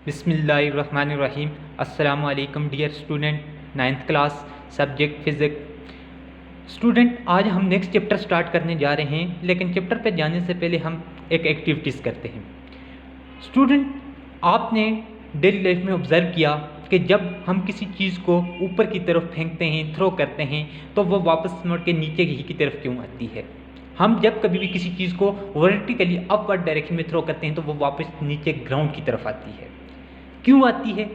बिस्मिल्लाहिर्रहमानिर्रहीम। अस्सलामु अलैकुम dear student, 9th class, subject physics. Student, आज हम नेक्स्ट चैप्टर स्टार्ट करने जा रहे हैं, लेकिन चैप्टर पे जाने से पहले हम एक एक्टिविटीज़ करते हैं। स्टूडेंट, आपने डेली लाइफ में ऑब्ज़र्व किया कि जब हम किसी चीज़ को ऊपर की तरफ फेंकते हैं, थ्रो करते हैं, तो वो वापस मुड़ के नीचे ही की तरफ क्यों आती है? हम जब कभी भी किसी चीज़ को वर्टिकली अपवर्ड डायरेक्शन में थ्रो करते हैं तो वो वापस नीचे ग्राउंड की तरफ आती है। क्यों आती है?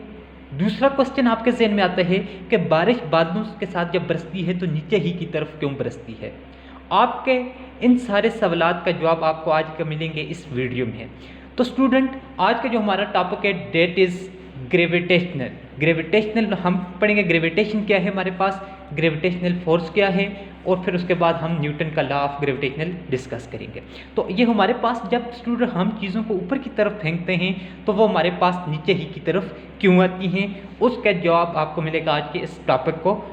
दूसरा क्वेश्चन आपके ज़हन में आता है कि बारिश बादलों के साथ जब बरसती है तो नीचे ही की तरफ क्यों बरसती है? आपके इन सारे सवालात का जवाब आपको आज का मिलेंगे इस वीडियो में। तो स्टूडेंट, आज का जो हमारा टॉपिक है डेट इज़ ग्रेविटेशनल हम पढ़ेंगे। ग्रेविटेशन क्या है हमारे पास, ग्रेविटेशनल फोर्स क्या है, और फिर उसके बाद हम न्यूटन का लॉ ऑफ ग्रेविटेशनल डिस्कस करेंगे। तो ये हमारे पास जब स्टूडेंट हम चीज़ों को ऊपर की तरफ फेंकते हैं तो वो हमारे पास नीचे ही की तरफ क्यों आती हैं, उसका जवाब आपको मिलेगा आज के इस टॉपिक को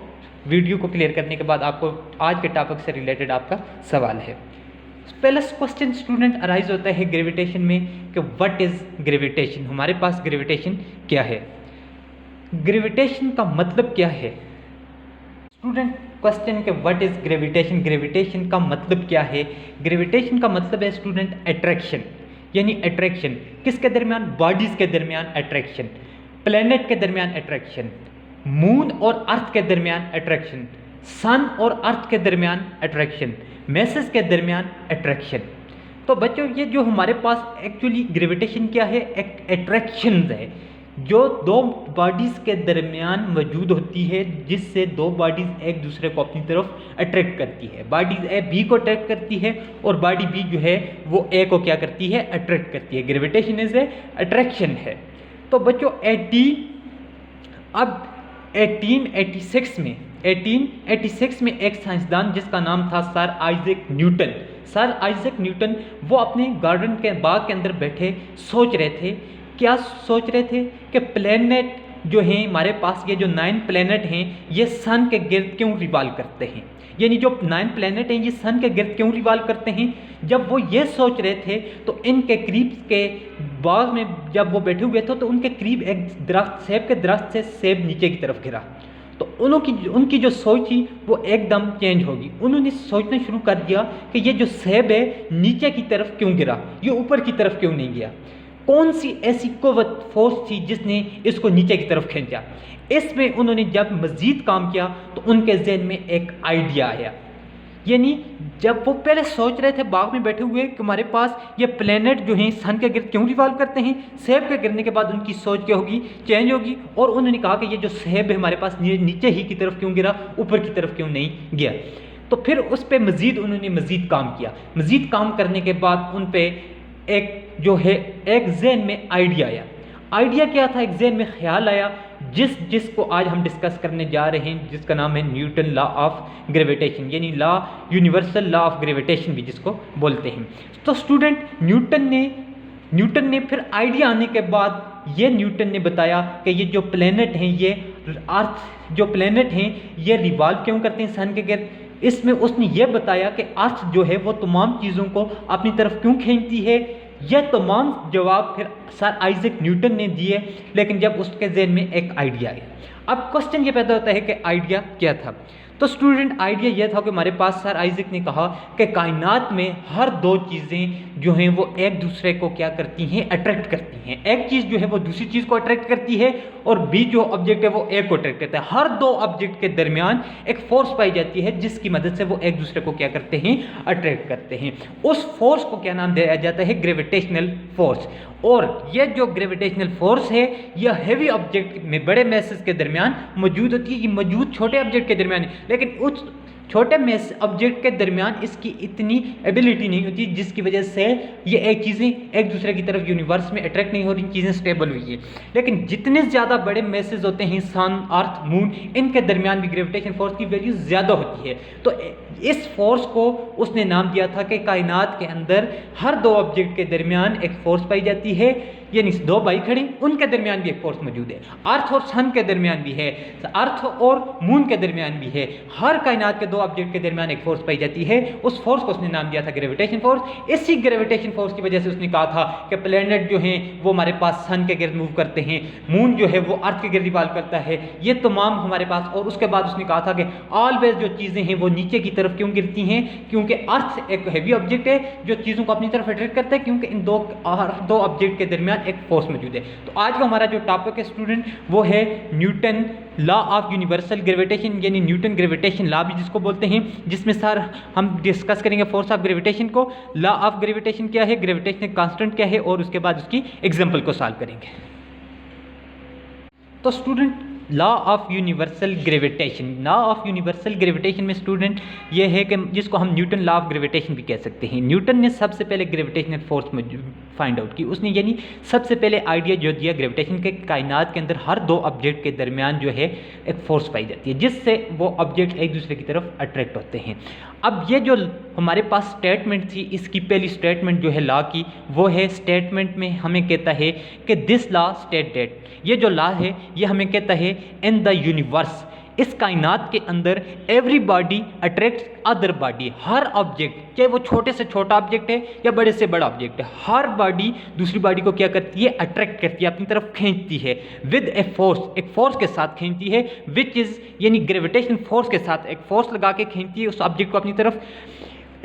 वीडियो को क्लियर करने के बाद। आपको आज के टॉपिक से रिलेटेड आपका सवाल है। पहला क्वेश्चन स्टूडेंट अराइज होता है ग्रेविटेशन में कि व्हाट इज़ ग्रेविटेशन, हमारे पास ग्रेविटेशन क्या है, ग्रेविटेशन का मतलब क्या है। स्टूडेंट, क्वेश्चन के व्हाट इज ग्रेविटेशन, ग्रेविटेशन का मतलब क्या है? ग्रेविटेशन का मतलब है स्टूडेंट अट्रैक्शन, यानी अट्रैक्शन किसके दरमियान? बॉडीज के दरमियान अट्रैक्शन, प्लेनेट के दरमियान अट्रैक्शन, मून और अर्थ के दरमियान अट्रैक्शन, सन और अर्थ के दरमियान अट्रैक्शन, मैसेज के दरमियान अट्रैक्शन। तो बच्चों, ये जो हमारे पास एक्चुअली ग्रेविटेशन क्या है, एक अट्रैक्शन है जो दो बॉडीज़ के दरमियान मौजूद होती है, जिससे दो बॉडीज़ एक दूसरे को अपनी तरफ अट्रैक्ट करती है। बॉडीज़ ए बी को अट्रैक्ट करती है और बॉडी बी जो है वो ए को क्या करती है, अट्रैक्ट करती है। ग्रेविटेशन इज ए अट्रैक्शन है। तो बच्चों, 1886 में एक साइंसदान जिसका नाम था सर आइजैक न्यूटन, वो अपने गार्डन के बाग के अंदर बैठे सोच रहे थे। क्या सोच रहे थे कि प्लेनेट जो हैं हमारे पास, ये जो 9 प्लेनेट हैं ये सन के गिर्द क्यों रिवॉल्व करते हैं, यानी जो 9 प्लेनेट हैं ये सन के गिर्द क्यों रिवॉल्व करते हैं। जब वो ये सोच रहे थे तो इनके करीब के बाग में जब वो बैठे हुए थे तो उनके करीब एक दरख्त, सेब के दरख्त से सेब नीचे की तरफ गिरा। तो उनकी जो सोच थी वो एकदम चेंज होगी। उन्होंने सोचना शुरू कर दिया कि ये जो सेब है नीचे की तरफ क्यों गिरा, ये ऊपर की तरफ क्यों नहीं गया, कौन सी ऐसी कुव्वत फोर्स थी जिसने इसको नीचे की तरफ खींचा। इसमें उन्होंने जब मज़ीद काम किया तो उनके जहन में एक आइडिया आया। यानी जब वो पहले सोच रहे थे बाग में बैठे हुए कि हमारे पास ये प्लेनेट जो हैं सन के गिर्द क्यों रिवॉल्व करते हैं, सेब के गिरने के बाद उनकी सोच क्या होगी, चेंज होगी, और उन्होंने कहा कि ये जो सेब है हमारे पास नीचे ही की तरफ क्यों गिरा, ऊपर की तरफ क्यों नहीं गया। तो फिर उस पर उन्होंने मज़ीद काम किया। मज़ीद काम करने के बाद उन पर एक जहन में आइडिया आया। आइडिया क्या था? एक जहन में ख्याल आया जिसको आज हम डिस्कस करने जा रहे हैं, जिसका नाम है न्यूटन लॉ ऑफ ग्रेविटेशन, यानी यूनिवर्सल लॉ ऑफ ग्रेविटेशन भी जिसको बोलते हैं। तो स्टूडेंट, न्यूटन ने फिर आइडिया आने के बाद ये न्यूटन ने बताया कि ये जो प्लेनेट हैं, ये अर्थ जो प्लेनेट हैं ये रिवॉल्व क्यों करते हैं सन के गिर्द। इसमें उसने ये बताया कि अर्थ जो है वो तमाम चीज़ों को अपनी तरफ क्यों खींचती है। यह तमाम जवाब फिर सर आइजैक न्यूटन ने दिए, लेकिन जब उसके जहन में एक आइडिया आया। अब क्वेश्चन ये पैदा होता है कि आइडिया क्या था। तो स्टूडेंट, आइडिया यह था कि हमारे पास सर आइजैक ने कहा कि कायनात में हर दो चीज़ें जो हैं वो एक दूसरे को क्या करती हैं, अट्रैक्ट करती हैं। एक चीज़ जो है वो दूसरी चीज़ को अट्रैक्ट करती है और बी जो ऑब्जेक्ट है वो एक को अट्रैक्ट करता है। हर दो ऑब्जेक्ट के दरमियान एक फोर्स पाई जाती है जिसकी मदद से वो एक दूसरे को क्या करते हैं, अट्रैक्ट करते हैं। उस फोर्स को क्या नाम दिया जाता है, ग्रेविटेशनल फोर्स। और यह जो ग्रेविटेशनल फोर्स है यह हैवी ऑब्जेक्ट में बड़े मैसेज के दरमियान मौजूद होती है, ये मौजूद छोटे ऑब्जेक्ट के दरमियान, लेकिन उस छोटे मैस ऑब्जेक्ट के दरमियान इसकी इतनी एबिलिटी नहीं होती जिसकी वजह से ये एक चीज़ें एक दूसरे की तरफ यूनिवर्स में अट्रैक्ट नहीं हो रही, चीज़ें स्टेबल हुई है। लेकिन जितने ज़्यादा बड़े मैसेज होते हैं सन, अर्थ, मून, इनके दरमियान भी ग्रेविटेशन फोर्स की वैल्यू ज़्यादा होती है। तो इस फोर्स को उसने नाम दिया था कि कायनात के अंदर हर दो ऑब्जेक्ट के दरमियान एक फोर्स पाई जाती है यानी दो भाई खड़े, उनके दरमियान भी एक फोर्स मौजूद है। अर्थ और सन के दरमियान भी है, अर्थ और मून के दरमियान भी है। हर कायनात के दो ऑब्जेक्ट के दरमियान एक फोर्स पाई जाती है। उस फोर्स को उसने नाम दिया था ग्रेविटेशन फोर्स। इसी ग्रेविटेशन फोर्स की वजह से उसने कहा था कि प्लेनेट जो हैं वो हमारे पास सन के गिर्द मूव करते हैं, मून जो है वो अर्थ के गिर्द रिवॉल्व करता है, ये तमाम हमारे पास। और उसके बाद उसने कहा था कि ऑलवेज जो चीज़ें हैं वो नीचे की तरफ क्यों गिरती हैं, क्योंकि अर्थ एक हैवी ऑब्जेक्ट है जो चीज़ों को अपनी तरफ अट्रैक्ट करता है, क्योंकि इन दो ऑब्जेक्ट के दरमियान एक फोर्स मौजूद है। तो आज का हमारा जो टॉपिक है स्टूडेंट वो है Newton law of universal gravitation, यानी न्यूटन ग्रेविटेशन लॉ भी जिसको बोलते हैं, जिसमें सर हम डिस्कस करेंगे फोर्स ऑफ ग्रेविटेशन को, लॉ ऑफ ग्रेविटेशन क्या है, ग्रेविटेशनल कांस्टेंट क्या है, और उसके बाद उसकी एग्जांपल को सॉल्व करेंगे। तो student law of universal gravitation, law of universal gravitation में स्टूडेंट ये है कि जिसको हम न्यूटन लॉ ऑफ ग्रेविटेशन भी कह सकते हैं। न्यूटन ने सबसे पहले ग्रेविटेशनल फोर्स फाइंड आउट की, उसने यानी सबसे पहले आइडिया जो दिया ग्रेविटेशन के, कायनात के अंदर हर दो ऑब्जेक्ट के दरमियान जो है एक फोर्स पाई जाती है जिससे वो ऑब्जेक्ट एक दूसरे की तरफ अट्रैक्ट होते हैं। अब ये जो हमारे पास स्टेटमेंट थी, इसकी पहली स्टेटमेंट जो है लॉ की, वो है स्टेटमेंट में हमें कहता है कि दिस लॉ स्टेट दैट, ये जो लॉ है ये हमें कहता है इन द यूनिवर्स, इस कायनात के अंदर every body attracts other body. हर ऑब्जेक्ट, चाहे वो छोटे से छोटा ऑब्जेक्ट है या बड़े से बड़ा ऑब्जेक्ट है, हर बॉडी दूसरी बॉडी को क्या करती है, अट्रैक्ट करती है, अपनी तरफ खींचती है विद ए फोर्स, एक फोर्स के साथ खींचती है, विच इज यानी ग्रेविटेशन फोर्स के साथ एक फोर्स लगा के खींचती है उस ऑब्जेक्ट को अपनी तरफ,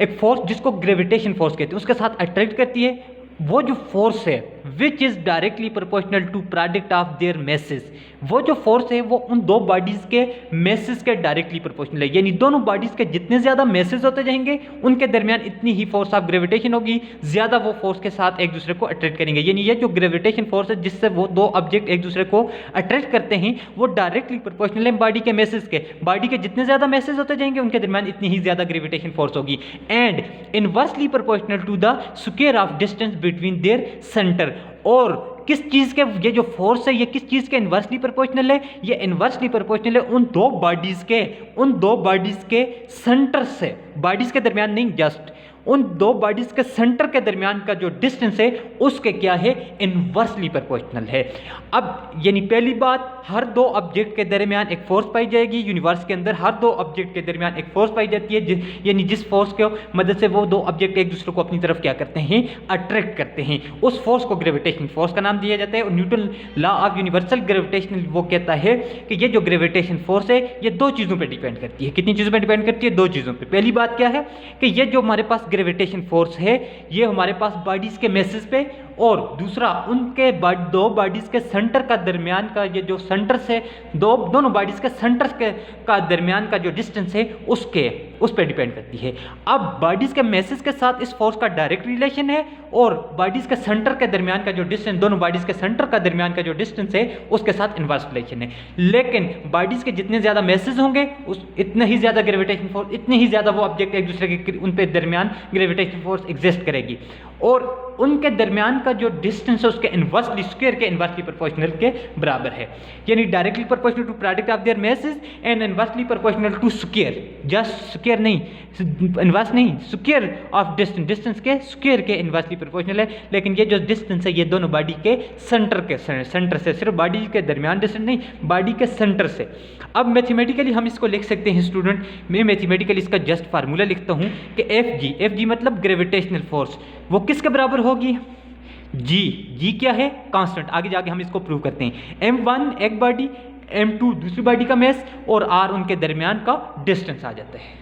एक फोर्स जिसको ग्रेविटेशन फोर्स कहते हैं, उसके साथ अट्रैक्ट करती है। वो जो फोर्स है which is directly proportional to product of their masses, वो जो फोर्स है वो उन दो बॉडीज़ के मैसेज के डायरेक्टली प्रोपोर्शनल है, यानी दोनों बॉडीज़ के जितने ज़्यादा मैसेज होते जाएंगे उनके दरमियान इतनी ही फोर्स ऑफ ग्रेविटेशन होगी, ज़्यादा वो फोर्स के साथ एक दूसरे को अट्रैक्ट करेंगे। यानी ये जो ग्रेविटेशन फोर्स है जिससे वो दो ऑब्जेक्ट एक दूसरे को अट्रैक्ट करते हैं वो डायरेक्टली प्रोपोर्शनल है बॉडी के मैसेज के, बॉडी के जितने ज़्यादा मैसेज होते जाएंगे उनके दरमियान इतनी ही ज़्यादा ग्रेविटेशन फोर्स होगी, and inversely proportional to the square of distance between their centre. और किस चीज़ के ये जो फोर्स है ये किस चीज़ के इन्वर्सली प्रोपोर्शनल है, ये इन्वर्सली प्रोपोर्शनल है उन दो बॉडीज़ के सेंटर से, बॉडीज़ के दरमियान नहीं, जस्ट उन दो बॉडीज़ के सेंटर के दरमियान का जो डिस्टेंस है उसके क्या है, इन्वर्सली प्रोपोर्शनल है। अब यानी पहली बात, हर दो ऑब्जेक्ट के दरमियान एक फोर्स पाई जाएगी, यूनिवर्स के अंदर हर दो ऑब्जेक्ट के दरमियान एक फोर्स पाई जाती है, यानी जिस फोर्स के मदद से वो दो ऑब्जेक्ट एक दूसरे को अपनी तरफ क्या करते हैं, अट्रैक्ट करते हैं, उस फोर्स को ग्रेविटेशन फोर्स का नाम दिया जाता है। और Newton law of universal gravitation वो कहता है कि ये जो ग्रेविटेशन फोर्स है ये दो चीज़ों पर डिपेंड करती है। कितनी चीज़ों पर डिपेंड करती है, दो चीज़ों पर। पहली बात क्या है कि ये जो हमारे पास ग्रेविटेशन फोर्स है ये हमारे पास बॉडीज के मैसेज पे, और दूसरा उनके दो बॉडीज के सेंटर का दरमियान का ये जो सेंटर से दोनों बॉडीज के सेंटर का दरमियान का जो डिस्टेंस है उस पर डिपेंड करती है। अब बॉडीज के मैसेज के साथ इस फोर्स का डायरेक्ट रिलेशन है, और बॉडीज के सेंटर के दरमियान का जो डिस्टेंस, दोनों बॉडीज के सेंटर का दरमियान का जो डिस्टेंस है उसके साथ इनवर्स रिलेशन है। लेकिन बॉडीज के जितने ज्यादा मैसेज होंगे इतने ही ज्यादा ग्रेविटेशन फोर्स, इतने ही ज्यादा वो ऑब्जेक्ट एक दूसरे के उन पे दरमियान ग्रेविटेशन फोर्स एग्जिस्ट करेगी, और उनके दरमियान का जो डिस्टेंस है उसके इनवर्सली स्क्वायर के इनवर्सली प्रोपोर्शनल के बराबर है, यानी directly proportional to product of their masses and inversely proportional to square, just square नहीं, इनवर्स नहीं, स्क्वायर ऑफ डिस्टेंस के स्क्वायर के इनवर्सली प्रोपोर्शनल है। लेकिन ये जो डिस्टेंस है ये दोनों बॉडी के सेंटर से, सिर्फ बॉडी के दरमियान डिस्टेंस नहीं, बॉडी के सेंटर से। अब मैथमेटिकली हम इसको लिख सकते हैं स्टूडेंट, मैं मैथमेटिकली इसका जस्ट फार्मूला लिखता हूँ कि एफ जी मतलब ग्रेविटेशनल फोर्स वो किसके बराबर होगी, जी क्या है, कांस्टेंट। आगे जाके हम इसको प्रूव करते हैं। m1 एक बॉडी, m2 दूसरी बॉडी का मैस, और r उनके दरमियान का डिस्टेंस आ जाता है।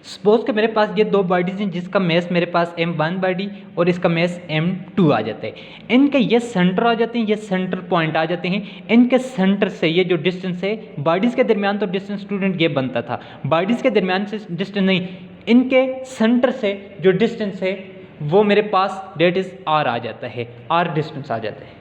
सपोज कि मेरे पास ये दो बॉडीज हैं जिसका मैस मेरे पास m1 बॉडी और इसका मैस m2 आ जाता है। इनके ये सेंटर आ जाते हैं, ये सेंटर पॉइंट आ जाते हैं। इनके सेंटर से ये जो डिस्टेंस है बॉडीज़ के दरमियान, तो डिस्टेंस स्टूडेंट ये बनता था, बॉडीज़ के दरमियान से डिस्टेंस नहीं, इनके सेंटर से जो डिस्टेंस है वो मेरे पास डेट इज़ r आ जाता है, r डिस्टेंस आ जाता है।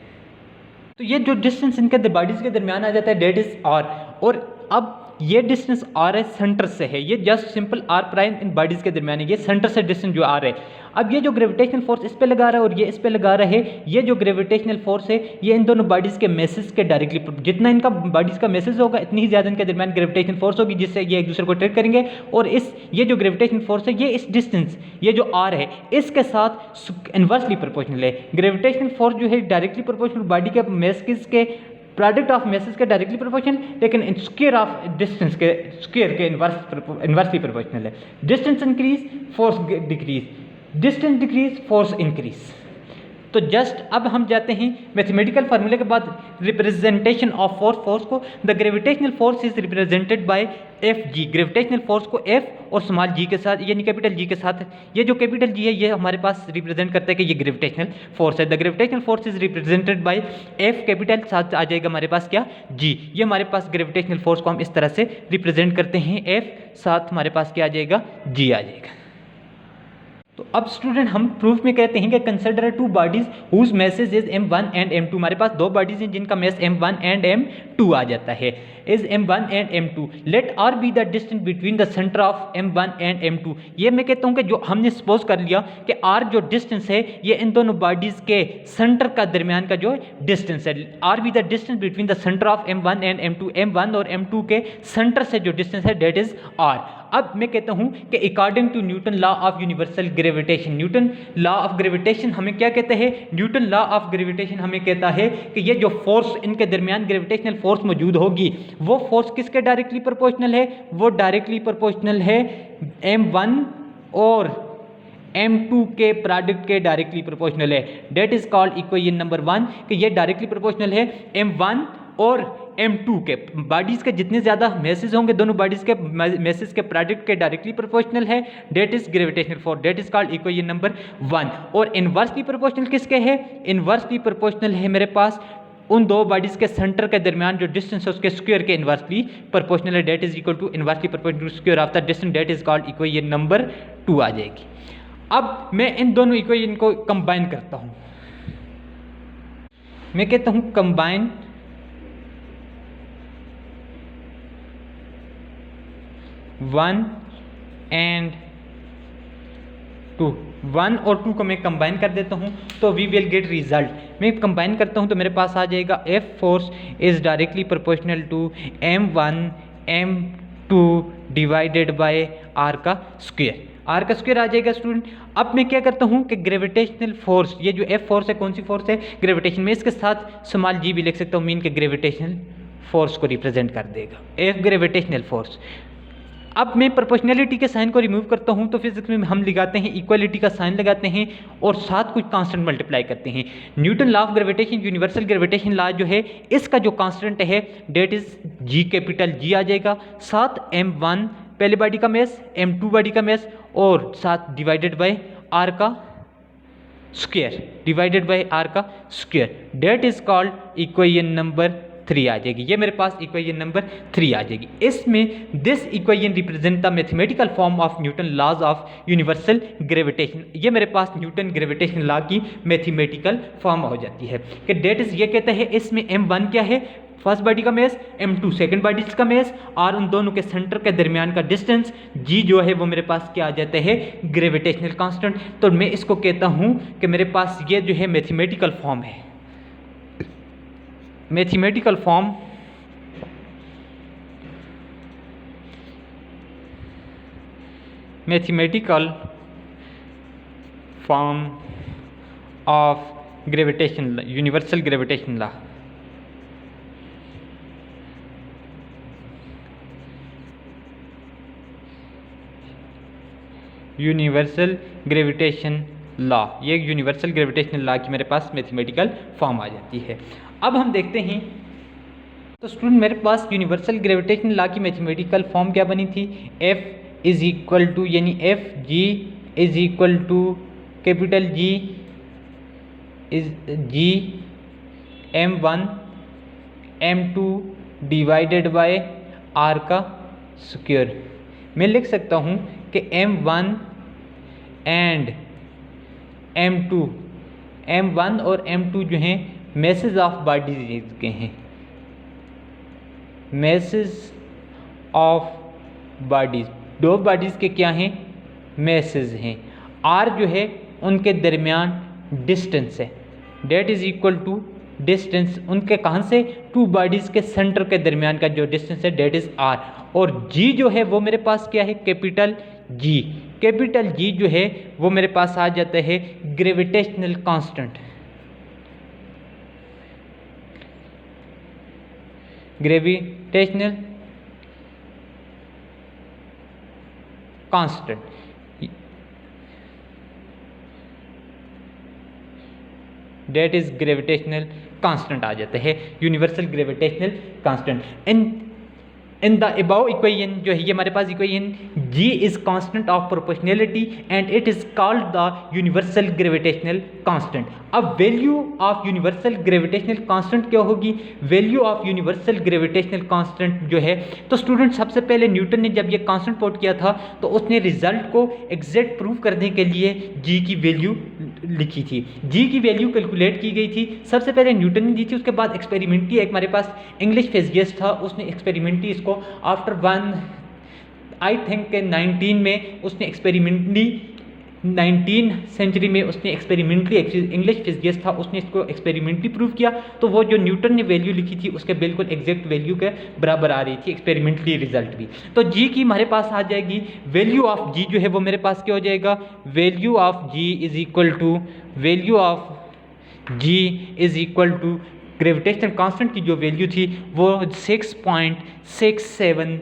तो ये जो डिस्टेंस इनके बॉडीज़ के दरमियान आ जाता है डेट इज़ r। और अब ये डिस्टेंस आर है सेंटर से है, ये जस्ट सिंपल आर प्राइम इन बॉडीज के दरमियान है, ये सेंटर से डिस्टेंस जो आर है। अब ये जो ग्रेविटेशनल फोर्स इस पे लगा रहा है और ये इस पे लगा रहा है, ये जो ग्रेविटेशनल फोर्स है ये इन दोनों बॉडीज के मेसेज के डायरेक्टली, जितना इनका बॉडीज का मेसेज होगा इतनी ही ज्यादा इनके दरमियान ग्रेविटेशनल फोर्स होगी, जिससे ये एक दूसरे को ट्रैक करेंगे। और ये जो ग्रेविटेशनल फोर्स है ये इस डिस्टेंस, ये जो आर है इसके साथ इनवर्सली प्रोपोर्शनल है। ग्रेविटेशनल फोर्स जो है डायरेक्टली प्रोपोर्शनल बॉडी के मेसेज के प्रोडक्ट ऑफ मैसेज के डायरेक्टली प्रोपोर्शनल, लेकिन स्क्वायर ऑफ डिस्टेंस के स्क्वायर के इनवर्सली प्रोपोर्शनल है। Distance increase force decrease, distance decrease force increase. तो जस्ट अब हम जाते हैं मैथमेटिकल फार्मूले के बाद रिप्रेजेंटेशन ऑफ फोर्स को। The gravitational force is represented by F G. Gravitational force को एफ और स्मॉल जी के साथ, यानी कैपिटल जी के साथ, ये जो कैपिटल जी है ये हमारे पास रिप्रेजेंट करता है कि ये ग्रेविटेशनल फोर्स है। The gravitational force is represented by F, capital साथ आ जाएगा हमारे पास क्या, जी। ये हमारे पास ग्रेविटेशनल फोर्स को हम इस तरह से रिप्रेजेंट करते हैं, एफ साथ हमारे पास क्या आ जाएगा, जी आ जाएगा। तो अब स्टूडेंट हम प्रूफ में कहते हैं कि consider two bodies whose masses is m1 and m2। हमारे पास दो बॉडीज हैं जिनका मैस m1 एंड m2 आ जाता है, is m1 and m2। Let r be the distance between the centre of m1 and m2। ये मैं कहता हूं कि जो हमने सपोज कर लिया कि r जो डिस्टेंस है ये इन दोनों बॉडीज के सेंटर का दरमियान का जो डिस्टेंस है। r be the distance between the centre of m1 and m2, m1 और m2 के सेंटर से जो डिस्टेंस है डेट इज r। अब मैं कहता हूं कि according to Newton law of universal gravitation, Newton law of gravitation हमें क्या कहते हैं, न्यूटन लॉ ऑफ ग्रेविटेशन हमें कहता है कि ये जो फोर्स इनके दरमियान ग्रेविटेशनल फोर्स मौजूद होगी वो फोर्स किसके डायरेक्टली प्रोपोर्शनल है, वो डायरेक्टली प्रोपोर्शनल है m1 और m2 के प्रोडक्ट के डायरेक्टली प्रोपोर्शनल है। That is called equation number 1 कि ये डायरेक्टली प्रोपोर्शनल है m1 और m2 के बॉडीज के जितने ज्यादा मैसेज होंगे दोनों बॉडीज के मैसेज के प्रोडक्ट के डायरेक्टली प्रोपोर्शनल है। That is gravitational force, that is called equation number 1। और इनवर्सली प्रोपोर्शनल किसके है, इनवर्सली प्रोपोर्शनल है मेरे पास उन दो बॉडीज के सेंटर के दरमियान जो डिस्टेंस है उसके स्क्वायर के इनवर्सली प्रोपोर्शनल है। That is equal to inversely proportional to square of the distance, that is called equation number 2 आ जाएगी। अब मैं इन दोनों इक्वेशन को कंबाइन करता हूं, मैं कहता हूं कंबाइन वन एंड टू, 1 और 2 को मैं कंबाइन कर देता हूं तो वी विल गेट रिजल्ट। मैं कंबाइन करता हूं तो मेरे पास आ जाएगा F force is directly proportional to m1 m2 divided by r का स्क्वायर, r का स्क्वायर आ जाएगा स्टूडेंट। अब मैं क्या करता हूं कि ग्रेविटेशनल फोर्स, ये जो एफ फोर्स है कौन सी फोर्स है, ग्रेविटेशन, में इसके साथ स्मॉल जी भी लिख सकता हूं, मीन के ग्रेविटेशनल फोर्स को रिप्रेजेंट कर देगा, एफ ग्रेविटेशनल फोर्स। अब मैं प्रोपोर्शनलिटी के साइन को रिमूव करता हूं तो फिजिक्स में हम लगाते हैं इक्वालिटी का साइन लगाते हैं और साथ कुछ कांस्टेंट मल्टीप्लाई करते हैं। Newton law of gravitation, universal gravitation law जो है इसका जो कांस्टेंट है that is G, capital G आ जाएगा, साथ m1 पहले बॉडी का मैस, m2 बॉडी का मैस और साथ डिवाइडेड बाय r का स्क्वायर, डिवाइडेड बाय r का square, that is called equation number 3 आ जाएगी। ये मेरे पास इक्वेशन नंबर 3 आ जाएगी। इसमें this equation represent the mathematical form of Newton laws of universal gravitation. ये मेरे पास न्यूटन ग्रेविटेशन लॉ की मैथमेटिकल फॉर्म हो जाती है कि डेट इज, ये कहते हैं इसमें m1 क्या है, फर्स्ट बॉडी का मैस, m2 सेकंड बॉडी का मैस और उन दोनों के सेंटर के दरमियान का डिस्टेंस g जो है वो मेरे पास क्या आ जाता है, ग्रेविटेशनल कांस्टेंट। तो मैं इसको कहता हूं कि मेरे पास ये जो है मैथमेटिकल फॉर्म है, mathematical form of gravitation, universal gravitation law. Universal gravitation law, ये यूनिवर्सल ग्रेविटेशनल लॉ की मेरे पास मैथमेटिकल फॉर्म आ जाती है। अब हम देखते हैं तो स्टूडेंट मेरे पास यूनिवर्सल ग्रेविटेशनल लॉ की मैथमेटिकल फॉर्म क्या बनी थी, F इज इक्वल टू, यानी F G is equal to capital G is G m1 m2 divided by r का स्क्वायर। मैं लिख सकता हूँ कि m1 एंड m1 और m2 जो हैं मैसेज ऑफ बॉडीज के हैं, मैसेज ऑफ बॉडीज, दो बॉडीज़ के क्या हैं, मैसेज हैं। आर जो है उनके दरमियान डिस्टेंस है, that is equal to distance उनके कहाँ से, टू बॉडीज़ के सेंटर के दरमियान का जो डिस्टेंस है डेट इज आर। और जी जो है वो मेरे पास क्या है, कैपिटल जी। कैपिटल जी जो है वो मेरे पास आ जाता है gravitational constant, gravitational constant, that is gravitational constant आ जाता है, universal gravitational constant. In the above equation जो है ये हमारे पास equation G is constant of proportionality and it is called the universal gravitational constant. अब value of universal gravitational constant क्या होगी, value of universal gravitational constant जो है, तो स्टूडेंट सबसे पहले न्यूटन ने जब ये कांस्टेंट पुट किया था तो उसने रिजल्ट को एग्जैक्ट प्रूव करने के लिए जी की वैल्यू लिखी थी, जी की वैल्यू कैलकुलेट की गई थी। सबसे पहले न्यूटन ने दी थी, उसके बाद एक्सपेरिमेंटली एक हमारे पास इंग्लिश फिजिसिस्ट था, उसने एक्सपेरिमेंटली इसको आफ्टर वन आई थिंक 19 में उसने एक्सपेरिमेंटली 19 सेंचुरी में उसने एक्सपेरिमेंटली इंग्लिश फिजिसिस्ट था, उसने इसको एक्सपेरिमेंटली प्रूव किया। तो वो जो न्यूटन ने वैल्यू लिखी थी उसके बिल्कुल एग्जैक्ट वैल्यू के बराबर आ रही थी एक्सपेरिमेंटली रिजल्ट भी। तो जी की हमारे पास आ जाएगी वैल्यू ऑफ जी जो है वो मेरे पास क्या हो जाएगा, value of G is equal to, value of G is equal to gravitational constant की जो वैल्यू थी वो 6.67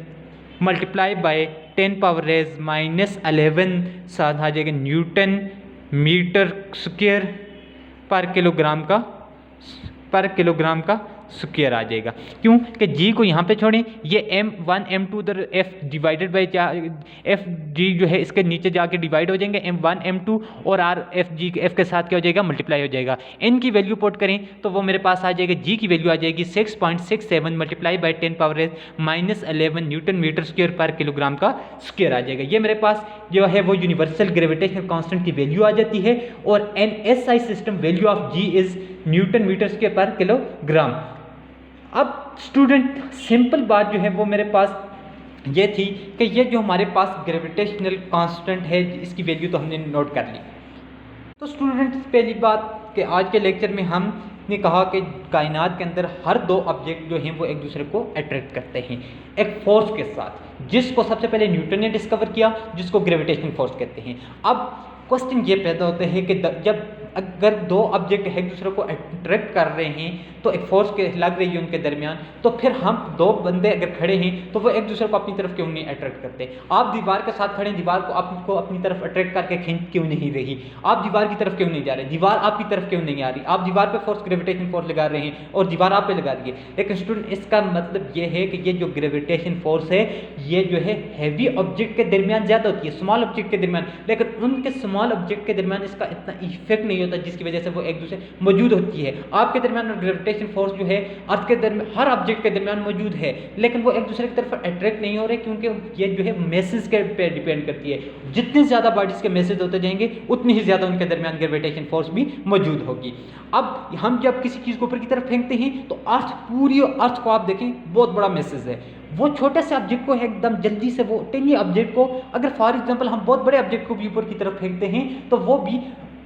मल्टीप्लाई बाय 10 पावर रेज -11 साथ आ जाएगा न्यूटन मीटर स्क्वायर पर किलोग्राम का स्क्वायर आ जाएगा। क्यों कि जी को यहाँ पे छोड़ें, ये m1 m2 उधर f divided by F G जो है इसके नीचे जाके डिवाइड हो जाएंगे, m1 m2 और r f के साथ क्या हो जाएगा, मल्टीप्लाई हो जाएगा। n की वैल्यू पुट करें तो वो मेरे पास आ जाएगा, जी की वैल्यू आ जाएगी 6.67 multiply by 10 power -11 newton metre square पर किलोग्राम का स्क्वायर आ जाएगा। ये मेरे पास जो है वो यूनिवर्सल ग्रेविटेशनल कांस्टेंट की वैल्यू आ जाती है। और NSI system value of G is newton metre square पर किलोग्राम। अब स्टूडेंट सिंपल बात जो है वो मेरे पास ये थी कि ये जो हमारे पास ग्रेविटेशनल कांस्टेंट है इसकी वैल्यू तो हमने नोट कर ली। तो स्टूडेंट पहली बात कि आज के लेक्चर में हमने कहा कि कायनात के अंदर हर दो ऑब्जेक्ट जो हैं वो एक दूसरे को अट्रैक्ट करते हैं एक फोर्स के साथ, जिसको सबसे पहले न्यूटन ने डिस्कवर किया, जिसको ग्रेविटेशनल फोर्स कहते हैं। अब क्वेश्चन ये पैदा होते हैं कि जब अगर दो ऑब्जेक्ट एक दूसरे को अट्रैक्ट कर रहे हैं तो एक फोर्स के लग रही है उनके दरमियान, तो फिर हम दो बंदे अगर खड़े हैं तो वो एक दूसरे को अपनी तरफ क्यों नहीं अट्रैक्ट करते। आप दीवार के साथ खड़े हैं, दीवार को आपको अपनी तरफ अट्रैक्ट करके खींच क्यों नहीं रही, आप दीवार की तरफ क्यों नहीं जा रहे, दीवार आपकी तरफ क्यों नहीं आ रही, आप दीवार पे फोर्स ग्रेविटेशन फोर्स लगा रहे हैं और दीवार आप पे लगा रही है। लेकिन स्टूडेंट इसका मतलब ये है कि ये जो ग्रेविटेशन फोर्स है ये जो है हैवी ऑब्जेक्ट के दरमियान ज़्यादा होती है, स्मॉल ऑब्जेक्ट के दरमियान, लेकिन उनके स्मॉल ऑब्जेक्ट के दरमियान इसका इतना इफेक्ट नहीं होता जिसकी वजह से वो एक दूसरे मौजूद होती है। आपके दरमियान ग्रेविटेशन फोर्स जो है अर्थ के दरमियान हर ऑब्जेक्ट के दरमियान मौजूद है, लेकिन वो एक दूसरे की तरफ अट्रैक्ट नहीं हो रहे क्योंकि ये जो है मैसेज के पे डिपेंड करती है। जितने ज़्यादा बॉडीज़ के मैसेज होते जाएंगे उतनी ही ज़्यादा उनके दरमियान ग्रेविटेशन फोर्स भी मौजूद होगी। अब हम जब किसी चीज़ को ऊपर की तरफ फेंकते हैं तो अर्थ पूरी अर्थ को आप देखें बहुत बड़ा मैसेज है, वो छोटे से ऑब्जेक्ट को एकदम जल्दी से वो टेनी ऑब्जेक्ट को अगर फॉर एग्जांपल हम बहुत बड़े ऑब्जेक्ट को भी ऊपर की तरफ फेंकते हैं तो वो भी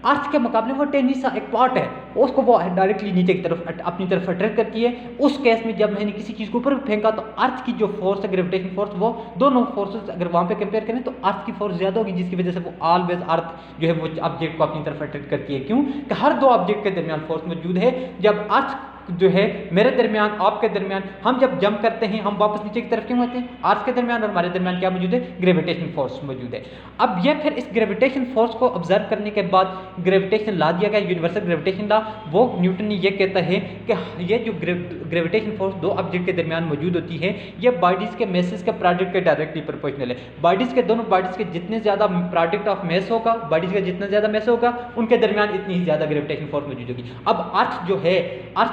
अर्थ के मुकाबले वो टेनी सा एक पार्ट है, उसको वो डायरेक्टली नीचे की तरफ अपनी तरफ अट्रैक्ट करती है। उस केस में जब मैंने किसी चीज़ को ऊपर फेंका तो अर्थ की जो फोर्स है ग्रेविटेशन फोर्स, वो दोनों फोर्सेस अगर वहाँ पे कंपेयर करें तो अर्थ की फोर्स ज़्यादा होगी, जिसकी वजह से वो ऑलवेज अर्थ जो है वो ऑब्जेक्ट को अपनी तरफ अट्रैक्ट करती है। क्यों कि हर दो ऑब्जेक्ट के दरमियान फोर्स मौजूद है। जब अर्थ जो है मेरे दरमियान आपके दरमियान हम जब जंप करते हैं हम वापस नीचे की तरफ क्यों आते हैं, अर्थ के दरमियान और हमारे दरमियान क्या मौजूद है, ग्रेविटेशन फोर्स मौजूद है। अब ये फिर इस ग्रेविटेशन फोर्स को ऑब्जर्व करने के बाद ग्रेविटेशन लॉ दिया गया, यूनिवर्सल ग्रेविटेशन लॉ, वो न्यूटन ने ये कहता है कि ये जो ग्रेविटेशन फोर्स दो ऑब्जेक्ट के दरमियान मौजूद होती है ये बॉडीज़ के मैसेज के प्रोडक्ट के डायरेक्टली प्रोपोर्शनल है। बॉडीज़ के दोनों बॉडीज़ के जितने ज़्यादा प्रोडक्ट ऑफ मैस होगा, बॉडीज़ का जितना ज़्यादा मैस होगा उनके दरमियान इतनी ही ज़्यादा ग्रेविटेशन फोर्स मौजूद होगी। अब अर्थ जो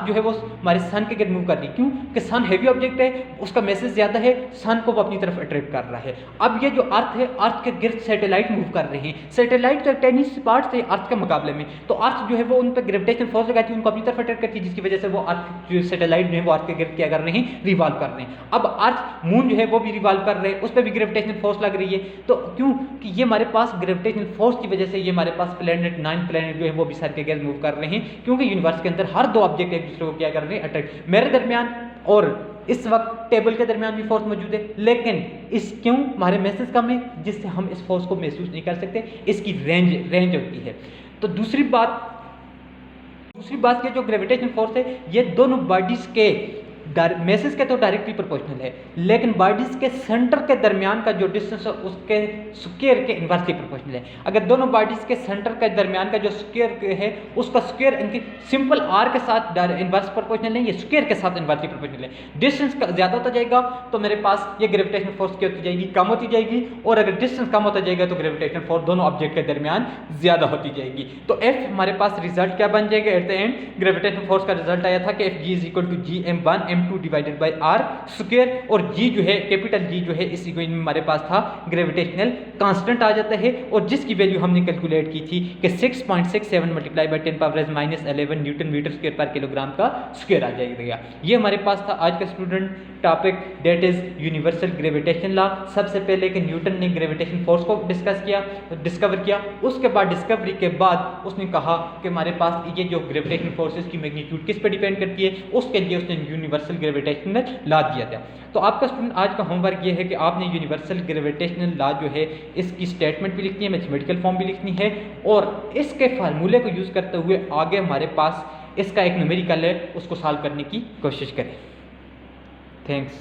है है वो हमारे सन के गिर्द मूव कर रही है। क्यों कि सन हैवी ऑब्जेक्ट है, उसका मैसेज ज़्यादा है, सन को वो अपनी तरफ अट्रैक्ट कर रहा है। अब ये जो अर्थ है, अर्थ के गिर्द सैटेलाइट मूव कर रहे हैं। सैटेलाइट तो टेनी पार्ट है अर्थ के मुकाबले में, तो अर्थ जो है वो उन पर ग्रेविटेशनल फोर्स लगाती है, उनको अपनी तरफ अट्रैक्ट करती है, जिसकी वजह से वो अर्थ जो सैटेलाइट जो है वो अर्थ के गिर्द क्या कर रहे हैं, रिवॉल्व कर रहे हैं। अब अर्थ मून जो है वो भी रिवॉल्व कर रहे हैं, उस पर भी ग्रेविटेशनल फोर्स लग रही है। तो क्यों कि ये हमारे पास ग्रेविटेशनल फोर्स की वजह से ये हमारे पास प्लैनेट 9 प्लैनेट जो है वो भी सन के गिर्द मूव कर रहे हैं, क्योंकि यूनिवर्स के अंदर हर दो ऑब्जेक्ट एक दूसरे को क्या कर रहे हैं, अट्रैक्ट। मेरे दरमियान और इस वक्त टेबल के दरमियान भी फोर्स मौजूद है, लेकिन इस क्यों हमारे मैसेज कम है, जिससे हम इस फोर्स को महसूस नहीं कर सकते, इसकी रेंज होती है। तो दूसरी बात ये जो ग्रेविटेशनल फोर्स है, ये दोनों बॉडीज के मैसेज के तो डायरेक्टली प्रोपोर्शनल है, लेकिन बॉडीज के सेंटर के दरमियान का जो डिस्टेंस है उसके स्क्वायर के इन्वर्सली प्रोपोर्शनल है। अगर दोनों बॉडीज के सेंटर के दरमियान का जो स्क्वायर है उसका स्क्वायर इनकी सिंपल आर के साथ इन्वर्स प्रोपोर्शनल है, ये स्क्वायर के साथ इन्वर्सली प्रोपोर्शनल है। डिस्टेंस ज़्यादा होता जाएगा तो मेरे पास ये ग्रेविटेशनल फोर्स क्या होती जाएगी, कम होती जाएगी, और अगर डिस्टेंस कम होता जाएगा तो ग्रेविटेशनल फोर्स दोनों ऑब्जेक्ट के दरमियान ज़्यादा होती जाएगी। तो एफ हमारे पास रिजल्ट क्या बन जाएगा at the end, gravitational force का रिजल्ट आया था कि F G is equal to G m1 m2 divided by R square, और जी जो है कैपिटल जी जो है इस इक्वेशन में हमारे पास था ग्रेविटेशनल कांस्टेंट आ जाता है, और जिसकी वैल्यू हमने कैलकुलेट की थी कि 6.67 multiply by 10⁻⁻11 newton metre square पर किलोग्राम का स्क्वायर आ जाएगा। ये हमारे पास था आज का student topic, that is universal gravitation law. सबसे पहले कि न्यूटन ने ग्रेविटेशन फोर्स को डिस्कवर किया, उसके बाद डिस्कवरी के बाद उसने कहा कि हमारे पास ये जो ग्रेविटेशन फोर्सेस की मैग्नीट्यूड किस पे डिपेंड करती है, उसके लिए उसने यूनिवर्सल ग्रेविटेशनल लॉ दिया था। तो आपका स्टूडेंट आज का होमवर्क ये है कि आपने यूनिवर्सल ग्रेविटेशनल लॉ जो है इसकी स्टेटमेंट भी लिखनी है, मैथमेटिकल फॉर्म भी लिखनी है, और इसके फार्मूले को यूज़ करते हुए आगे हमारे पास इसका एक न्यूमेरिकल है उसको सॉल्व करने की कोशिश करें। थैंक्स।